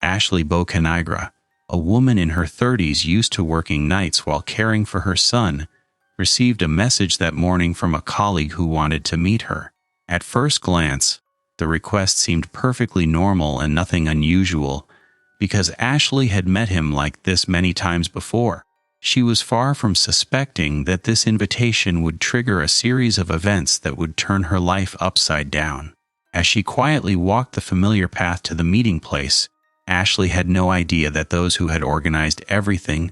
Ashley Bocanigra, a woman in her 30s used to working nights while caring for her son, received a message that morning from a colleague who wanted to meet her. At first glance, the request seemed perfectly normal and nothing unusual, because Ashley had met him like this many times before. She was far from suspecting that this invitation would trigger a series of events that would turn her life upside down. As she quietly walked the familiar path to the meeting place, Ashley had no idea that those who had organized everything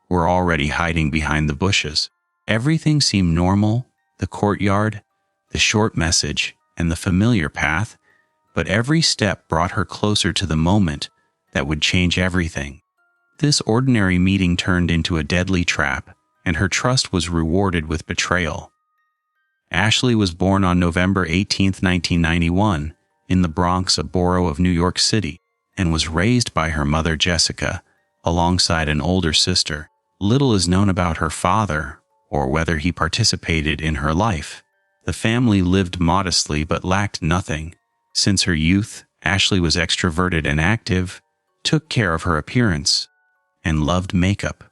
were already hiding behind the bushes. Everything seemed normal, the courtyard, the short message, and the familiar path, but every step brought her closer to the moment that would change everything. This ordinary meeting turned into a deadly trap, and her trust was rewarded with betrayal. Ashley was born on November 18, 1991, in the Bronx, a borough of New York City, and was raised by her mother Jessica, alongside an older sister. Little is known about her father, or whether he participated in her life. The family lived modestly but lacked nothing. Since her youth, Ashley was extroverted and active, took care of her appearance, and loved makeup.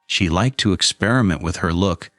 She liked to experiment with her look,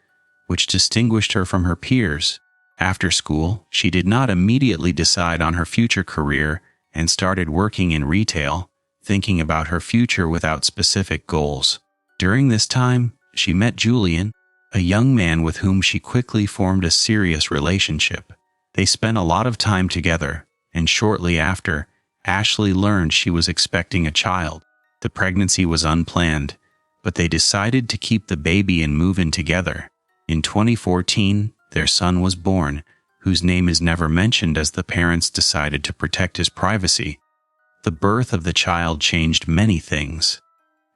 which distinguished her from her peers. After school, she did not immediately decide on her future career and started working in retail, thinking about her future without specific goals. During this time, she met Julian, a young man with whom she quickly formed a serious relationship. They spent a lot of time together, and shortly after, Ashley learned she was expecting a child. The pregnancy was unplanned, but they decided to keep the baby and move in together. In 2014, their son was born, whose name is never mentioned as the parents decided to protect his privacy. The birth of the child changed many things.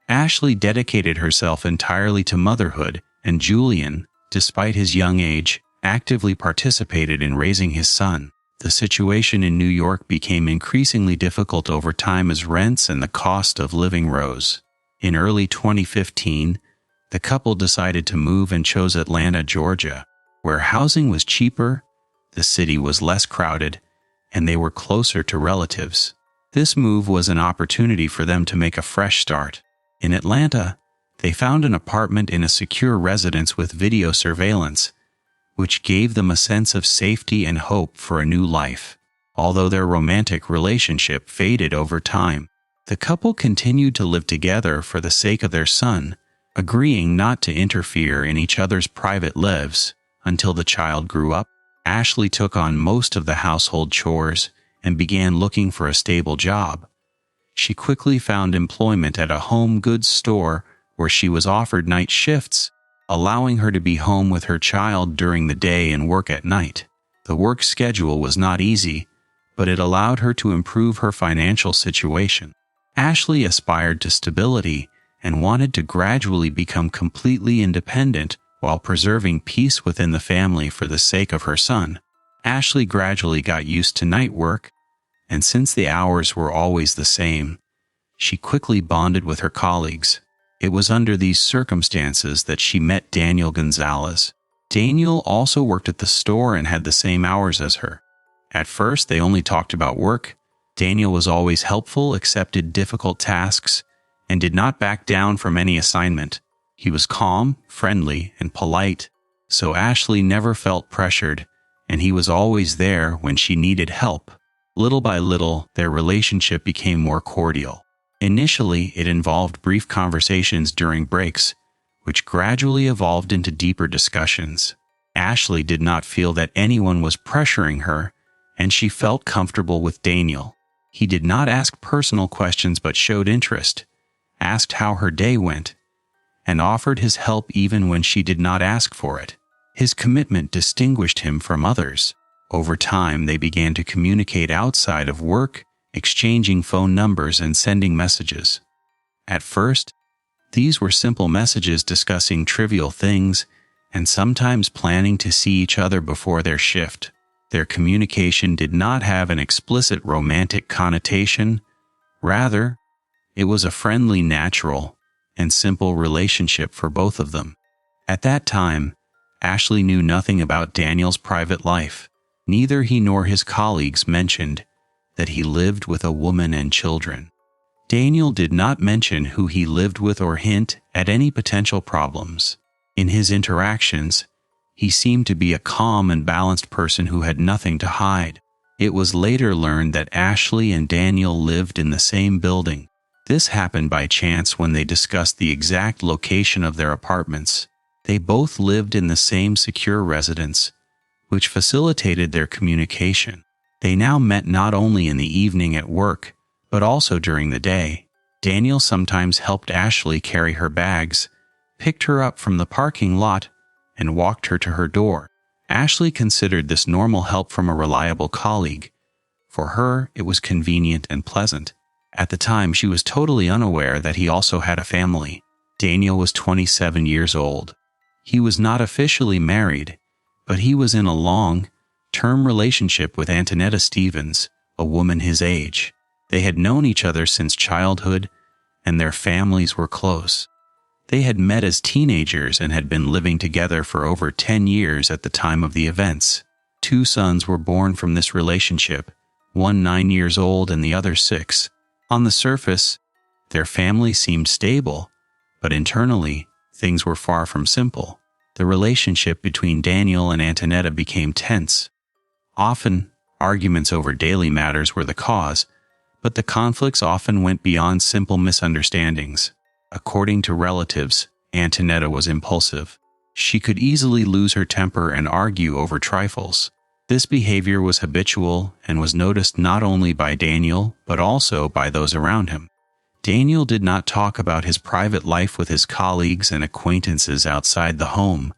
Ashley dedicated herself entirely to motherhood, and Julian, despite his young age, actively participated in raising his son. The situation in New York became increasingly difficult over time as rents and the cost of living rose. In early 2015, the couple decided to move and chose Atlanta, Georgia, where housing was cheaper, the city was less crowded, and they were closer to relatives. This move was an opportunity for them to make a fresh start. In Atlanta, they found an apartment in a secure residence with video surveillance, which gave them a sense of safety and hope for a new life. Although their romantic relationship faded over time, the couple continued to live together for the sake of their son, agreeing not to interfere in each other's private lives until the child grew up. Ashley took on most of the household chores and began looking for a stable job. She quickly found employment at a home goods store where she was offered night shifts, allowing her to be home with her child during the day and work at night. The work schedule was not easy, but it allowed her to improve her financial situation. Ashley aspired to stability and wanted to gradually become completely independent while preserving peace within the family for the sake of her son. Ashley gradually got used to night work, and since the hours were always the same, she quickly bonded with her colleagues. It was under these circumstances that she met Daniel Gonzalez. Daniel also worked at the store and had the same hours as her. At first, they only talked about work. Daniel was always helpful, accepted difficult tasks, and did not back down from any assignment. He was calm, friendly, and polite, so Ashley never felt pressured, and he was always there when she needed help. Little by little, their relationship became more cordial. Initially, it involved brief conversations during breaks, which gradually evolved into deeper discussions. Ashley did not feel that anyone was pressuring her, and she felt comfortable with Daniel. He did not ask personal questions but showed interest, asked how her day went, and offered his help even when she did not ask for it. His commitment distinguished him from others. Over time, they began to communicate outside of work, exchanging phone numbers and sending messages. At first, these were simple messages discussing trivial things and sometimes planning to see each other before their shift. Their communication did not have an explicit romantic connotation. Rather, it was a friendly, natural, and simple relationship for both of them. At that time, Ashley knew nothing about Daniel's private life. Neither he nor his colleagues mentioned that he lived with a woman and children. Daniel did not mention who he lived with or hint at any potential problems. In his interactions, he seemed to be a calm and balanced person who had nothing to hide. It was later learned that Ashley and Daniel lived in the same building. This happened by chance when they discussed the exact location of their apartments. They both lived in the same secure residence, which facilitated their communication. They now met not only in the evening at work, but also during the day. Daniel sometimes helped Ashley carry her bags, picked her up from the parking lot, and walked her to her door. Ashley considered this normal help from a reliable colleague. For her, it was convenient and pleasant. At the time, she was totally unaware that he also had a family. Daniel was 27 years old. He was not officially married, but he was in a long-term relationship with Antonetta Stevens, a woman his age. They had known each other since childhood, and their families were close. They had met as teenagers and had been living together for over 10 years at the time of the events. 2 sons were born from this relationship, one 9 years old and the other 6. On the surface, their family seemed stable, but internally, things were far from simple. The relationship between Daniel and Antonetta became tense. Often, arguments over daily matters were the cause, but the conflicts often went beyond simple misunderstandings. According to relatives, Antonetta was impulsive. She could easily lose her temper and argue over trifles. This behavior was habitual and was noticed not only by Daniel, but also by those around him. Daniel did not talk about his private life with his colleagues and acquaintances outside the home.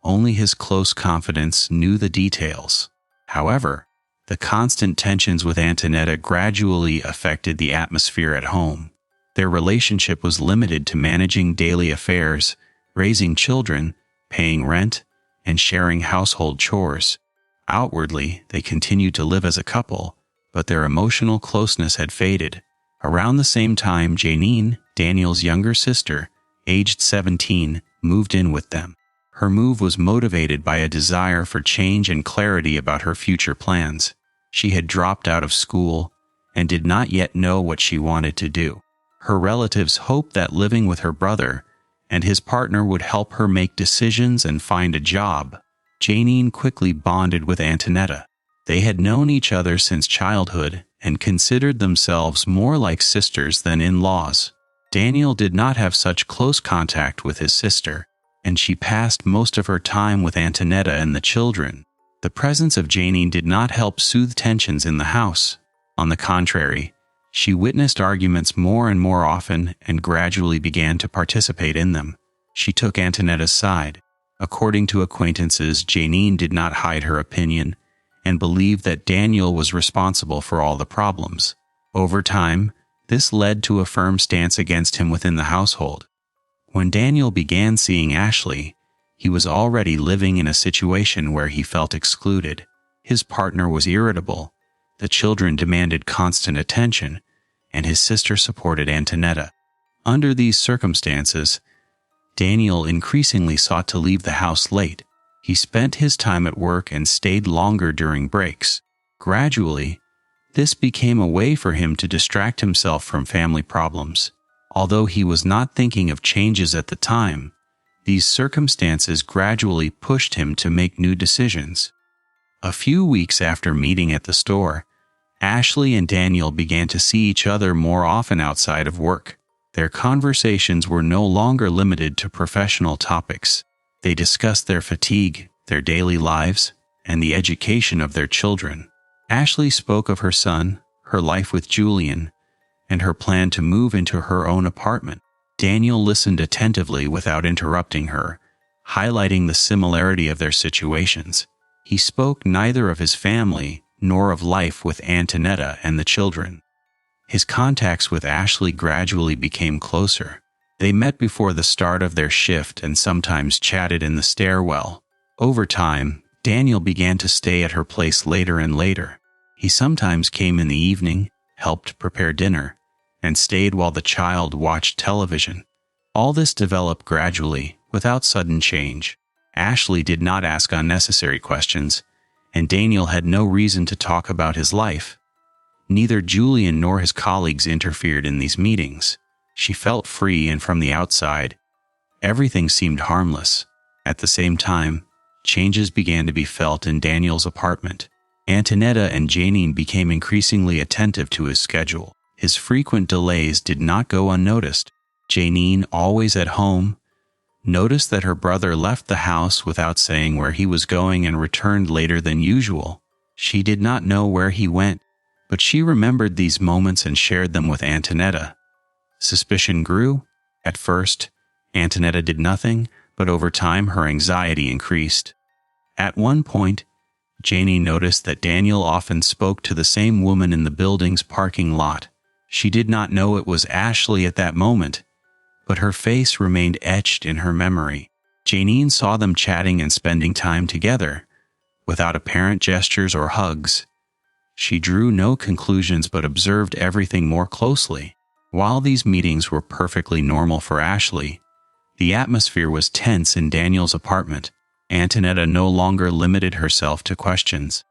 Only his close confidants knew the details. However, the constant tensions with Antonetta gradually affected the atmosphere at home. Their relationship was limited to managing daily affairs, raising children, paying rent, and sharing household chores. Outwardly, they continued to live as a couple, but their emotional closeness had faded. Around the same time, Janine, Daniel's younger sister, aged 17, moved in with them. Her move was motivated by a desire for change and clarity about her future plans. She had dropped out of school and did not yet know what she wanted to do. Her relatives hoped that living with her brother and his partner would help her make decisions and find a job. Janine quickly bonded with Antonetta. They had known each other since childhood and considered themselves more like sisters than in-laws. Daniel did not have such close contact with his sister, and she passed most of her time with Antonetta and the children. The presence of Janine did not help soothe tensions in the house. On the contrary, she witnessed arguments more and more often and gradually began to participate in them. She took Antonetta's side. According to acquaintances, Janine did not hide her opinion and believed that Daniel was responsible for all the problems. Over time, this led to a firm stance against him within the household. When Daniel began seeing Ashley, he was already living in a situation where he felt excluded. His partner was irritable, the children demanded constant attention, and his sister supported Antonetta. Under these circumstances, Daniel increasingly sought to leave the house late. He spent his time at work and stayed longer during breaks. Gradually, this became a way for him to distract himself from family problems. Although he was not thinking of changes at the time, these circumstances gradually pushed him to make new decisions. A few weeks after meeting at the store, Ashley and Daniel began to see each other more often outside of work. Their conversations were no longer limited to professional topics. They discussed their fatigue, their daily lives, and the education of their children. Ashley spoke of her son, her life with Julian, and her plan to move into her own apartment. Daniel listened attentively without interrupting her, highlighting the similarity of their situations. He spoke neither of his family nor of life with Antonetta and the children. His contacts with Ashley gradually became closer. They met before the start of their shift and sometimes chatted in the stairwell. Over time, Daniel began to stay at her place later and later. He sometimes came in the evening, helped prepare dinner, and stayed while the child watched television. All this developed gradually, without sudden change. Ashley did not ask unnecessary questions, and Daniel had no reason to talk about his life. Neither Julian nor his colleagues interfered in these meetings. She felt free, and from the outside, everything seemed harmless. At the same time, changes began to be felt in Daniel's apartment. Antonetta and Janine became increasingly attentive to his schedule. His frequent delays did not go unnoticed. Janine, always at home, noticed that her brother left the house without saying where he was going and returned later than usual. She did not know where he went, but she remembered these moments and shared them with Antonetta. Suspicion grew. At first, Antonetta did nothing, but over time her anxiety increased. At one point, Janine noticed that Daniel often spoke to the same woman in the building's parking lot. She did not know it was Ashley at that moment, but her face remained etched in her memory. Janine saw them chatting and spending time together, without apparent gestures or hugs. She drew no conclusions but observed everything more closely. While these meetings were perfectly normal for Ashley, the atmosphere was tense in Daniel's apartment. Antonetta no longer limited herself to questions.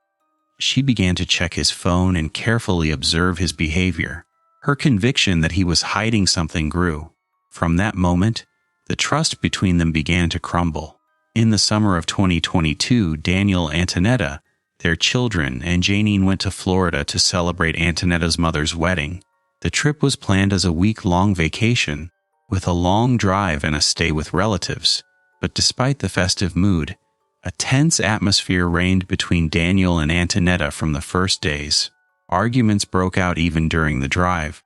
She began to check his phone and carefully observe his behavior. Her conviction that he was hiding something grew. From that moment, the trust between them began to crumble. In the summer of 2022, Daniel, Antonetta, their children, and Janine went to Florida to celebrate Antonetta's mother's wedding. The trip was planned as a week-long vacation, with a long drive and a stay with relatives. But despite the festive mood, a tense atmosphere reigned between Daniel and Antonetta from the first days. Arguments broke out even during the drive.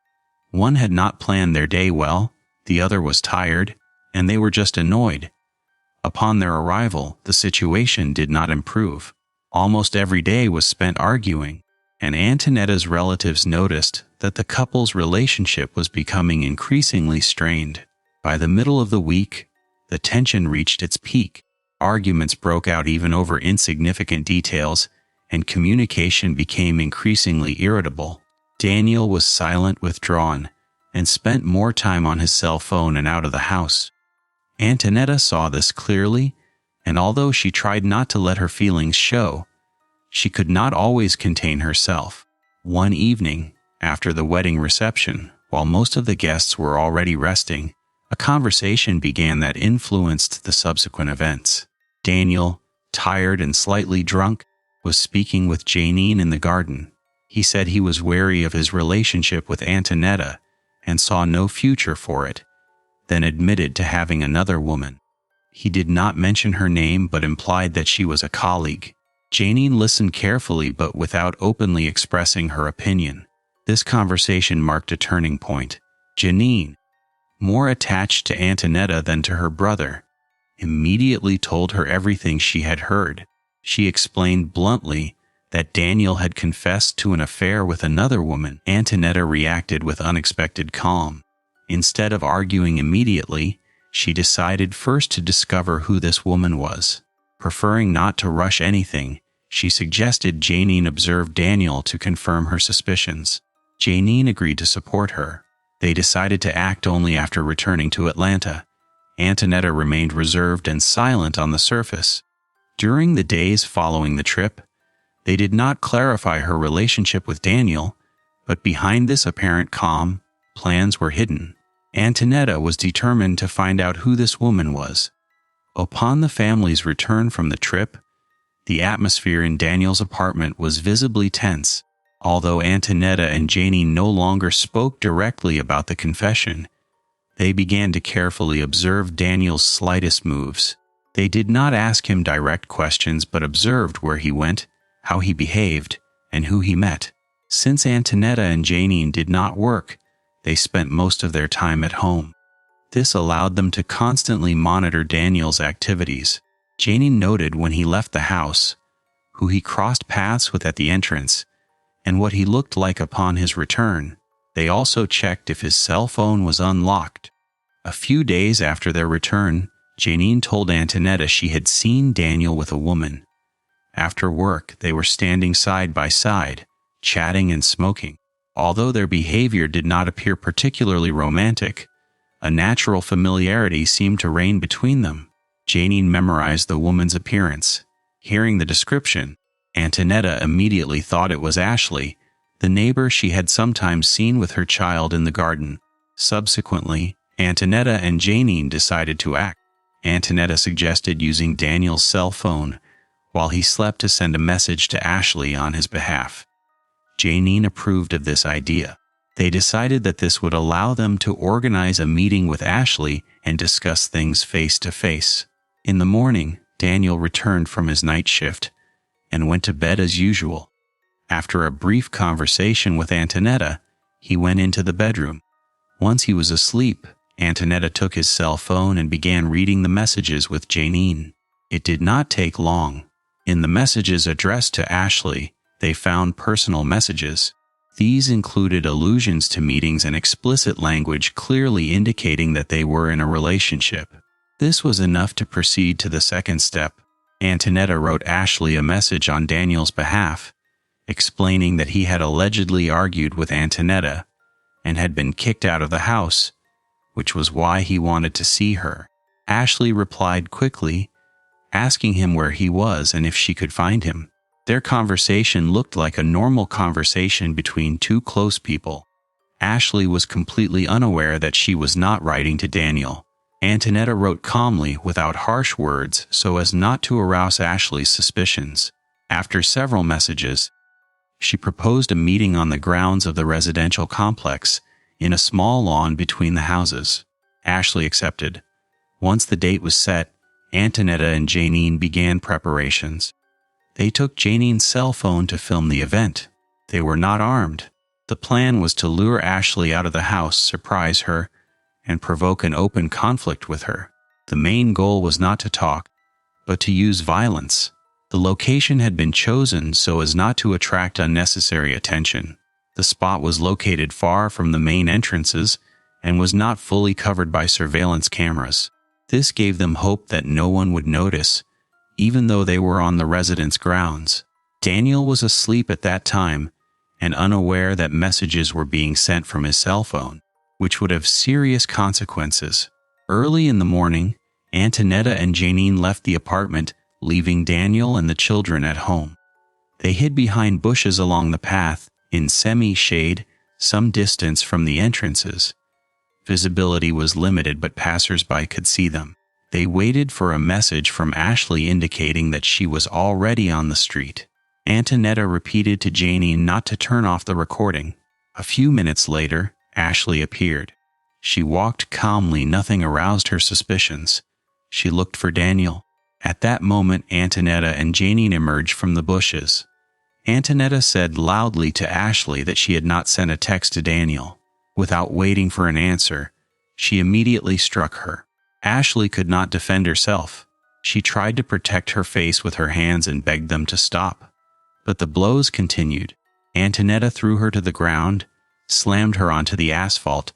One had not planned their day well, the other was tired, and they were just annoyed. Upon their arrival, the situation did not improve. Almost every day was spent arguing, and Antonetta's relatives noticed that the couple's relationship was becoming increasingly strained. By the middle of the week, the tension reached its peak. Arguments broke out even over insignificant details, and communication became increasingly irritable. Daniel was silent, withdrawn, and spent more time on his cell phone and out of the house. Antonetta saw this clearly, and although she tried not to let her feelings show, she could not always contain herself. One evening, after the wedding reception, while most of the guests were already resting, a conversation began that influenced the subsequent events. Daniel, tired and slightly drunk, was speaking with Janine in the garden. He said he was wary of his relationship with Antonetta and saw no future for it, then admitted to having another woman. He did not mention her name but implied that she was a colleague. Janine listened carefully but without openly expressing her opinion. This conversation marked a turning point. Janine, more attached to Antonetta than to her brother, immediately told her everything she had heard. She explained bluntly that Daniel had confessed to an affair with another woman. Antonetta reacted with unexpected calm. Instead of arguing immediately, she decided first to discover who this woman was. Preferring not to rush anything, she suggested Janine observe Daniel to confirm her suspicions. Janine agreed to support her. They decided to act only after returning to Atlanta. Antonetta remained reserved and silent on the surface. During the days following the trip, they did not clarify her relationship with Daniel, but behind this apparent calm, plans were hidden. Antonetta was determined to find out who this woman was. Upon the family's return from the trip, the atmosphere in Daniel's apartment was visibly tense. Although Antonetta and Janine no longer spoke directly about the confession, they began to carefully observe Daniel's slightest moves. They did not ask him direct questions but observed where he went, how he behaved, and who he met. Since Antonetta and Janine did not work, they spent most of their time at home. This allowed them to constantly monitor Daniel's activities. Janine noted when he left the house, who he crossed paths with at the entrance, and what he looked like upon his return. They also checked if his cell phone was unlocked. A few days after their return, Janine told Antonetta she had seen Daniel with a woman. After work, they were standing side by side, chatting and smoking. Although their behavior did not appear particularly romantic, a natural familiarity seemed to reign between them. Janine memorized the woman's appearance. Hearing the description, Antonetta immediately thought it was Ashley, the neighbor she had sometimes seen with her child in the garden. Subsequently, Antonetta and Janine decided to act. Antonetta suggested using Daniel's cell phone while he slept to send a message to Ashley on his behalf. Janine approved of this idea. They decided that this would allow them to organize a meeting with Ashley and discuss things face to face. In the morning, Daniel returned from his night shift and went to bed as usual. After a brief conversation with Antonetta, he went into the bedroom. Once he was asleep, Antonetta took his cell phone and began reading the messages with Janine. It did not take long. In the messages addressed to Ashley, they found personal messages. These included allusions to meetings and explicit language clearly indicating that they were in a relationship. This was enough to proceed to the second step. Antonetta wrote Ashley a message on Daniel's behalf, explaining that he had allegedly argued with Antonetta and had been kicked out of the house, which was why he wanted to see her. Ashley replied quickly, asking him where he was and if she could find him. Their conversation looked like a normal conversation between two close people. Ashley was completely unaware that she was not writing to Daniel. Antonetta wrote calmly without harsh words so as not to arouse Ashley's suspicions. After several messages, she proposed a meeting on the grounds of the residential complex in a small lawn between the houses. Ashley accepted. Once the date was set, Antonetta and Janine began preparations. They took Janine's cell phone to film the event. They were not armed. The plan was to lure Ashley out of the house, surprise her, and provoke an open conflict with her. The main goal was not to talk, but to use violence. The location had been chosen so as not to attract unnecessary attention. The spot was located far from the main entrances and was not fully covered by surveillance cameras. This gave them hope that no one would notice, even though they were on the residence grounds. Daniel was asleep at that time and unaware that messages were being sent from his cell phone, which would have serious consequences. Early in the morning, Antonetta and Janine left the apartment, leaving Daniel and the children at home. They hid behind bushes along the path, in semi-shade, some distance from the entrances. Visibility was limited, but passers-by could see them. They waited for a message from Ashley indicating that she was already on the street. Antonetta repeated to Janine not to turn off the recording. A few minutes later, Ashley appeared. She walked calmly, nothing aroused her suspicions. She looked for Daniel. At that moment, Antonetta and Janine emerged from the bushes. Antonetta said loudly to Ashley that she had not sent a text to Daniel. Without waiting for an answer, she immediately struck her. Ashley could not defend herself. She tried to protect her face with her hands and begged them to stop. But the blows continued. Antonetta threw her to the ground, slammed her onto the asphalt,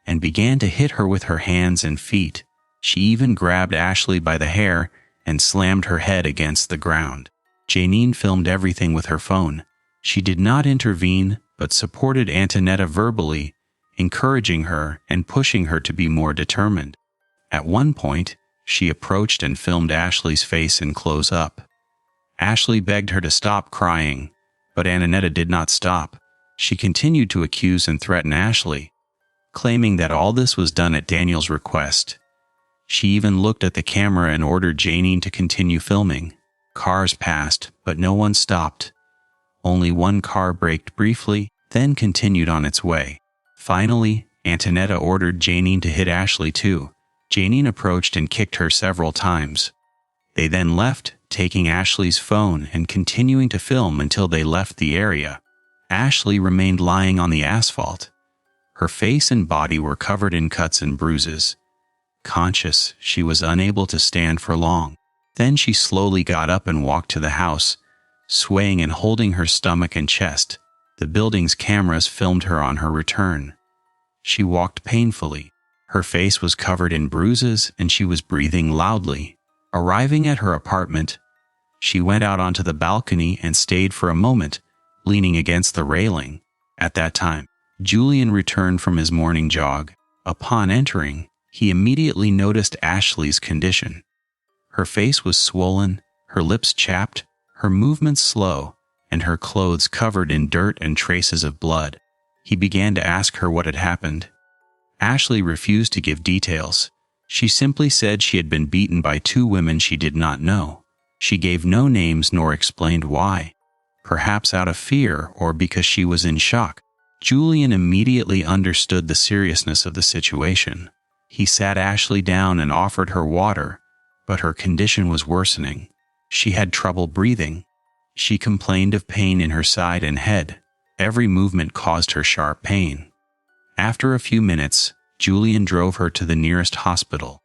and began to hit her with her hands and feet. She even grabbed Ashley by the hair and slammed her head against the ground. Janine filmed everything with her phone. She did not intervene, but supported Antonetta verbally, encouraging her and pushing her to be more determined. At one point, she approached and filmed Ashley's face in close-up. Ashley begged her to stop crying, but Antonetta did not stop. She continued to accuse and threaten Ashley, claiming that all this was done at Daniel's request. She even looked at the camera and ordered Janine to continue filming. Cars passed, but no one stopped. Only one car braked briefly, then continued on its way. Finally, Antonetta ordered Janine to hit Ashley too. Janine approached and kicked her several times. They then left, taking Ashley's phone and continuing to film until they left the area. Ashley remained lying on the asphalt. Her face and body were covered in cuts and bruises. Conscious, she was unable to stand for long. Then she slowly got up and walked to the house, swaying and holding her stomach and chest. The building's cameras filmed her on her return. She walked painfully. Her face was covered in bruises and she was breathing loudly. Arriving at her apartment, she went out onto the balcony and stayed for a moment, leaning against the railing. At that time, Julian returned from his morning jog. Upon entering, he immediately noticed Ashley's condition. Her face was swollen, her lips chapped, her movements slow, and her clothes covered in dirt and traces of blood. He began to ask her what had happened. Ashley refused to give details. She simply said she had been beaten by two women she did not know. She gave no names nor explained why. Perhaps out of fear or because she was in shock. Julian immediately understood the seriousness of the situation. He sat Ashley down and offered her water, but her condition was worsening. She had trouble breathing. She complained of pain in her side and head. Every movement caused her sharp pain. After a few minutes, Julian drove her to the nearest hospital.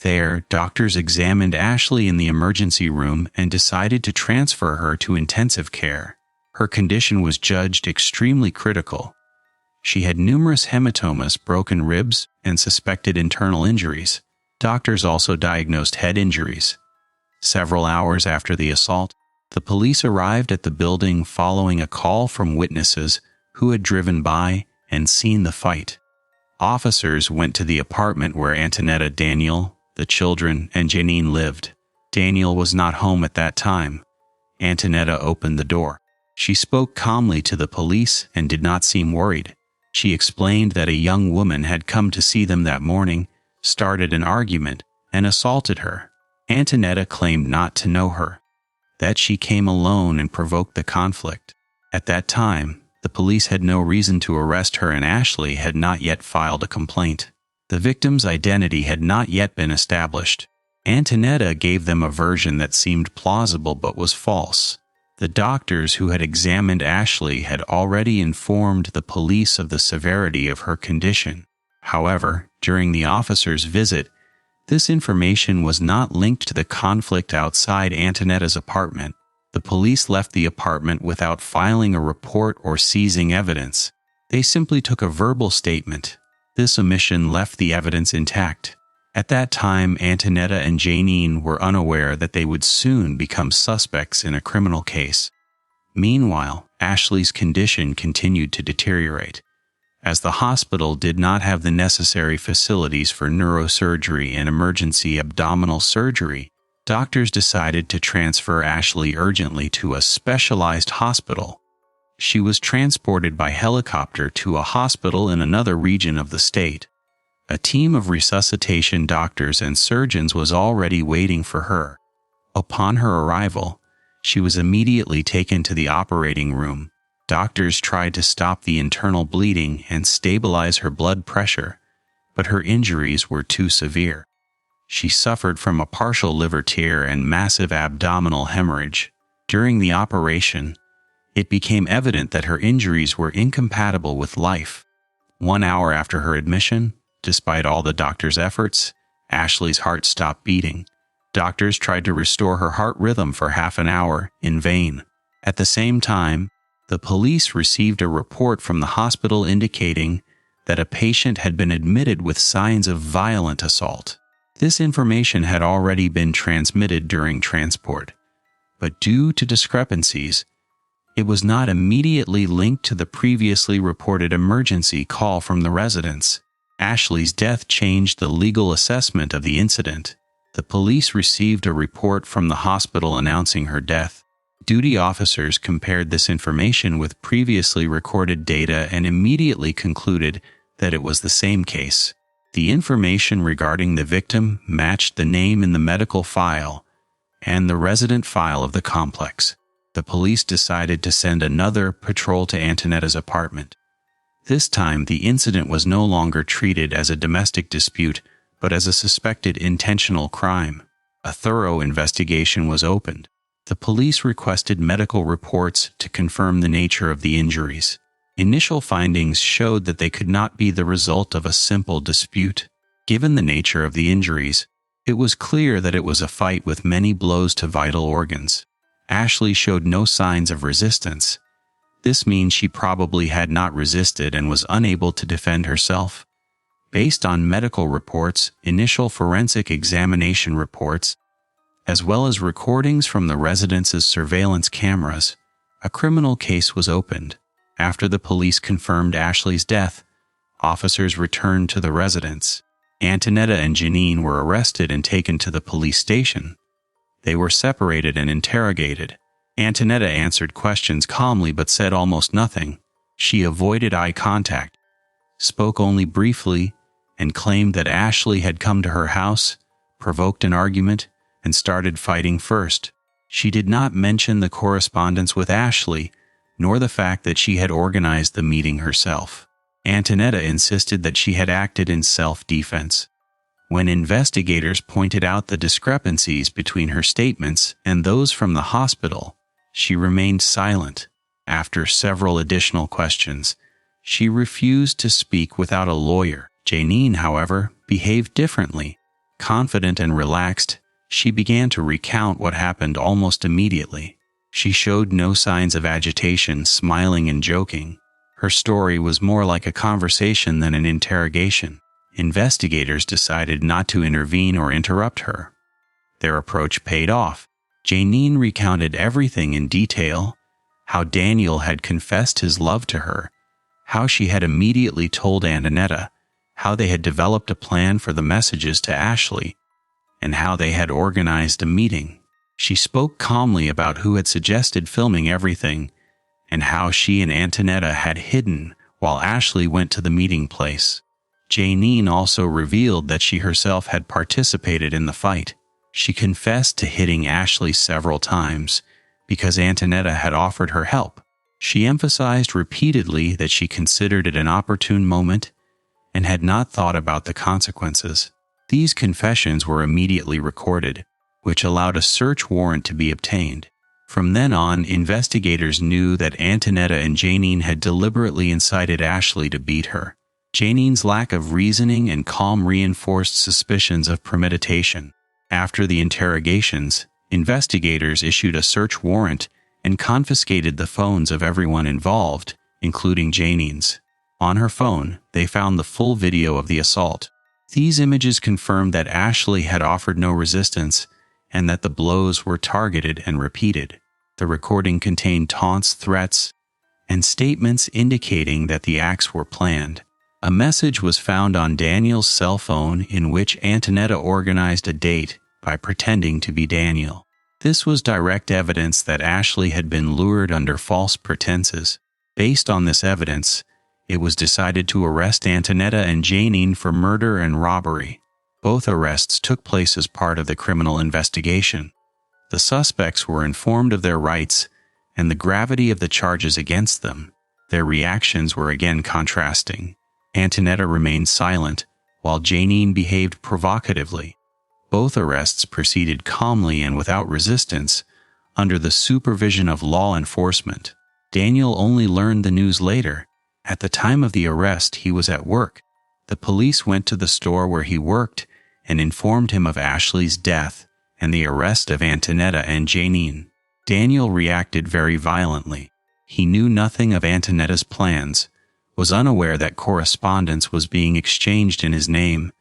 There, doctors examined Ashley in the emergency room and decided to transfer her to intensive care. Her condition was judged extremely critical. She had numerous hematomas, broken ribs, and suspected internal injuries. Doctors also diagnosed head injuries. Several hours after the assault, the police arrived at the building following a call from witnesses who had driven by and seen the fight. Officers went to the apartment where Antonetta, Daniel, the children, and Janine lived. Daniel was not home at that time. Antonetta opened the door. She spoke calmly to the police and did not seem worried. She explained that a young woman had come to see them that morning, started an argument, and assaulted her. Antonetta claimed not to know her, that she came alone and provoked the conflict. At that time, the police had no reason to arrest her and Ashley had not yet filed a complaint. The victim's identity had not yet been established. Antonetta gave them a version that seemed plausible but was false. The doctors who had examined Ashley had already informed the police of the severity of her condition. However, during the officer's visit, this information was not linked to the conflict outside Antonetta's apartment. The police left the apartment without filing a report or seizing evidence. They simply took a verbal statement. This omission left the evidence intact. At that time, Antonetta and Janine were unaware that they would soon become suspects in a criminal case. Meanwhile, Ashley's condition continued to deteriorate. As the hospital did not have the necessary facilities for neurosurgery and emergency abdominal surgery, doctors decided to transfer Ashley urgently to a specialized hospital. She was transported by helicopter to a hospital in another region of the state. A team of resuscitation doctors and surgeons was already waiting for her. Upon her arrival, she was immediately taken to the operating room. Doctors tried to stop the internal bleeding and stabilize her blood pressure, but her injuries were too severe. She suffered from a partial liver tear and massive abdominal hemorrhage. During the operation, it became evident that her injuries were incompatible with life. 1 hour after her admission, despite all the doctors' efforts, Ashley's heart stopped beating. Doctors tried to restore her heart rhythm for half an hour, in vain. At the same time, the police received a report from the hospital indicating that a patient had been admitted with signs of violent assault. This information had already been transmitted during transport, but due to discrepancies, it was not immediately linked to the previously reported emergency call from the residents. Ashley's death changed the legal assessment of the incident. The police received a report from the hospital announcing her death. Duty officers compared this information with previously recorded data and immediately concluded that it was the same case. The information regarding the victim matched the name in the medical file and the resident file of the complex. The police decided to send another patrol to Antonetta's apartment. This time, the incident was no longer treated as a domestic dispute, but as a suspected intentional crime. A thorough investigation was opened. The police requested medical reports to confirm the nature of the injuries. Initial findings showed that they could not be the result of a simple dispute. Given the nature of the injuries, it was clear that it was a fight with many blows to vital organs. Ashley showed no signs of resistance. This means she probably had not resisted and was unable to defend herself. Based on medical reports, initial forensic examination reports, as well as recordings from the residence's surveillance cameras, a criminal case was opened. After the police confirmed Ashley's death, officers returned to the residence. Antonetta and Janine were arrested and taken to the police station. They were separated and interrogated. Antonetta answered questions calmly but said almost nothing. She avoided eye contact, spoke only briefly, and claimed that Ashley had come to her house, provoked an argument, and started fighting first. She did not mention the correspondence with Ashley, nor the fact that she had organized the meeting herself. Antonetta insisted that she had acted in self-defense. When investigators pointed out the discrepancies between her statements and those from the hospital, she remained silent. After several additional questions, she refused to speak without a lawyer. Janine, however, behaved differently. Confident and relaxed, she began to recount what happened almost immediately. She showed no signs of agitation, smiling and joking. Her story was more like a conversation than an interrogation. Investigators decided not to intervene or interrupt her. Their approach paid off. Janine recounted everything in detail: how Daniel had confessed his love to her, how she had immediately told Antonetta, how they had developed a plan for the messages to Ashley, and how they had organized a meeting. She spoke calmly about who had suggested filming everything, and how she and Antonetta had hidden while Ashley went to the meeting place. Janine also revealed that she herself had participated in the fight. She confessed to hitting Ashley several times because Antonetta had offered her help. She emphasized repeatedly that she considered it an opportune moment and had not thought about the consequences. These confessions were immediately recorded, which allowed a search warrant to be obtained. From then on, investigators knew that Antonetta and Janine had deliberately incited Ashley to beat her. Janine's lack of reasoning and calm reinforced suspicions of premeditation. After the interrogations, investigators issued a search warrant and confiscated the phones of everyone involved, including Janine's. On her phone, they found the full video of the assault. These images confirmed that Ashley had offered no resistance and that the blows were targeted and repeated. The recording contained taunts, threats, and statements indicating that the acts were planned. A message was found on Daniel's cell phone in which Antonetta organized a date by pretending to be Daniel. This was direct evidence that Ashley had been lured under false pretenses. Based on this evidence, it was decided to arrest Antonetta and Janine for murder and robbery. Both arrests took place as part of the criminal investigation. The suspects were informed of their rights and the gravity of the charges against them. Their reactions were again contrasting. Antonetta remained silent, while Janine behaved provocatively. Both arrests proceeded calmly and without resistance, under the supervision of law enforcement. Daniel only learned the news later. At the time of the arrest, he was at work. The police went to the store where he worked and informed him of Ashley's death and the arrest of Antonetta and Janine. Daniel reacted very violently. He knew nothing of Antonetta's plans, was unaware that correspondence was being exchanged in his name,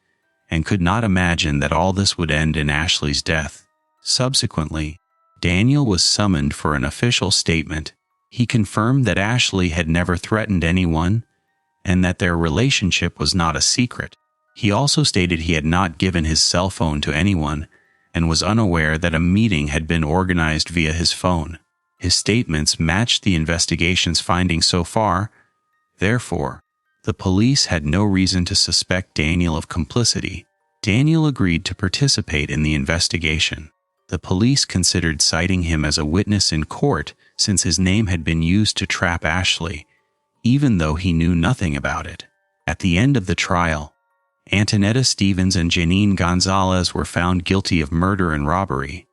and could not imagine that all this would end in Ashley's death. Subsequently, Daniel was summoned for an official statement. He confirmed that Ashley had never threatened anyone and that their relationship was not a secret. He also stated he had not given his cell phone to anyone and was unaware that a meeting had been organized via his phone. His statements matched the investigation's findings so far. Therefore, the police had no reason to suspect Daniel of complicity. Daniel agreed to participate in the investigation. The police considered citing him as a witness in court since his name had been used to trap Ashley, even though he knew nothing about it. At the end of the trial, Antonetta Stevens and Janine Gonzalez were found guilty of murder and robbery.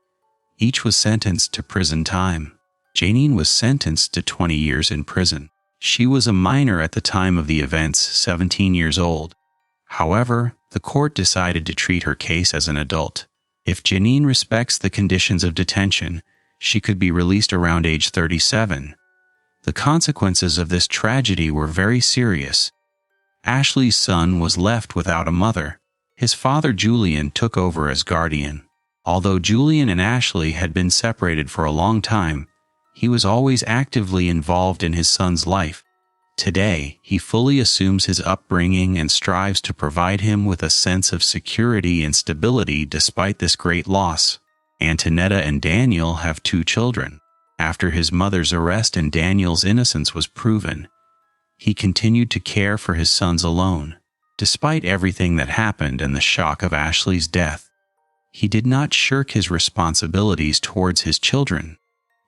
Each was sentenced to prison time. Janine was sentenced to 20 years in prison. She was a minor at the time of the events, 17 years old. However, the court decided to treat her case as an adult. If Janine respects the conditions of detention, she could be released around age 37. The consequences of this tragedy were very serious. Ashley's son was left without a mother. His father, Julian, took over as guardian. Although Julian and Ashley had been separated for a long time, he was always actively involved in his son's life. Today, he fully assumes his upbringing and strives to provide him with a sense of security and stability despite this great loss. Antonetta and Daniel have 2 children. After his mother's arrest and Daniel's innocence was proven, he continued to care for his sons alone. Despite everything that happened and the shock of Ashley's death, he did not shirk his responsibilities towards his children.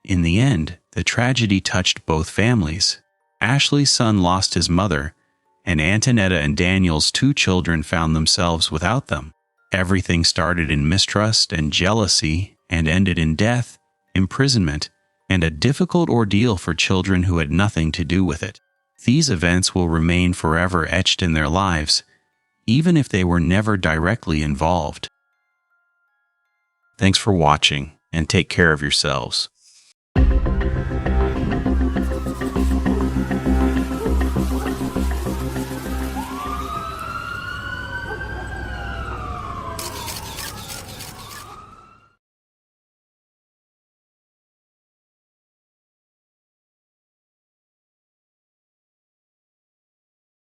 In the end, the tragedy touched both families. Ashley's son lost his mother, and Antonetta and Daniel's 2 children found themselves without them. Everything started in mistrust and jealousy and ended in death, imprisonment, and a difficult ordeal for children who had nothing to do with it. These events will remain forever etched in their lives, even if they were never directly involved. Thanks for watching, and take care of yourselves.